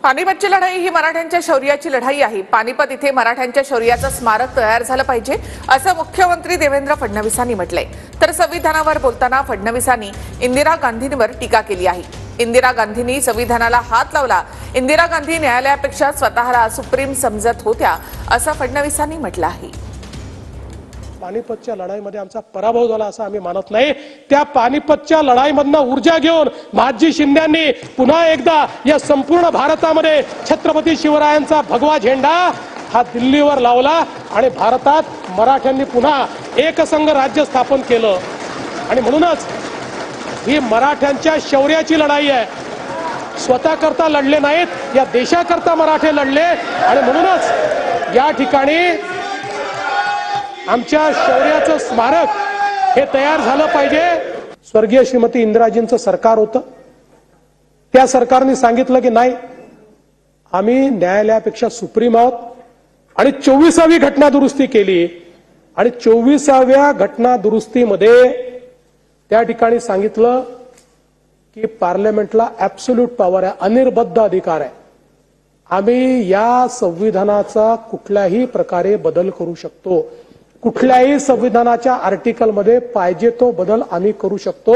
पानिपतची लढाई ही मराठ्यांच्या शौर्याची लढाई आहे। पानिपत इथे मराठ्यांच्या शौर्याचं स्मारक तयार झालं पाहिजे असं मुख्यमंत्री देवेंद्र फडणवीसांनी म्हटलंय। तर संविधानावर बोलताना फडणवीसांनी इंदिरा गांधींवर टीका केली आहे। इंदिरा गांधींनी संविधानाला हात लावला। इंदिरा गांधी न्यायालयापेक्षा स्वतःला सुप्रीम समजत होत्या असं फडणवीसांनी म्हटलं आहे। पानिपतच्या लढाईमध्ये आमचा पराभव झाला असं आम्ही मानत नाही। त्या पानिपतच्या लढाईमधनं ऊर्जा घेऊन महाजी शिंद्यांनी पुन्हा एकदा या संपूर्ण भारतामध्ये छत्रपती शिवरायांचा भगवा झेंडा हा दिल्लीवर लावला आणि भारतात मराठ्यांनी पुन्हा एकसंघ राज्य स्थापन केलं। आणि म्हणूनच ही मराठ्यांच्या शौर्याची लढाई आहे। स्वतः करता लढले नाहीत, या देशाकरता मराठे लढले आणि म्हणूनच या ठिकाणी आमच्या शौर्याचं स्मारक हे तयार झालं पाहिजे। स्वर्गीय श्रीमती इंदिराजींचं सरकार होतं, त्या सरकारने सांगितलं की नाही, आम्ही न्यायालयापेक्षा सुप्रीम आहोत आणि 24वी घटना दुरुस्ती केली आणि 24व्या घटना दुरुस्तीमध्ये त्या ठिकाणी सांगितलं की पार्लमेंटला ॲब्सोल्यूट पॉवर आहे, अनिर्बद्ध अधिकार आहे। आम्ही या संविधानाचा कुठल्याही प्रकारे बदल करू शकतो, कुठल्याही संविधानाच्या आर्टिकलमध्ये पाहिजे तो बदल आम्ही करू शकतो।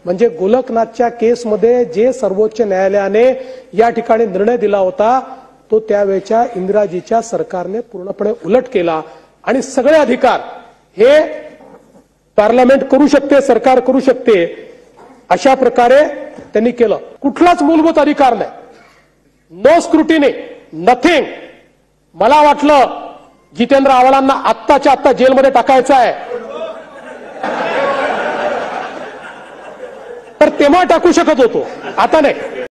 म्हणजे गोलकनाथच्या केसमध्ये जे सर्वोच्च न्यायालयाने या ठिकाणी निर्णय दिला होता तो त्यावेळच्या इंदिराजीच्या सरकारने पूर्णपणे उलट केला आणि सगळे अधिकार हे पार्लमेंट करू शकते, सरकार करू शकते, अशा प्रकारे त्यांनी केलं। कुठलाच मूलभूत अधिकार नाही, नो स्क्रुटिनी, नथिंग। मला वाटलं जितेंद्र आव्हाडांना आत्ताच्या आत्ता जेलमध्ये टाकायचं आहे, तर तेव्हा टाकू शकत होतो, आता नाही।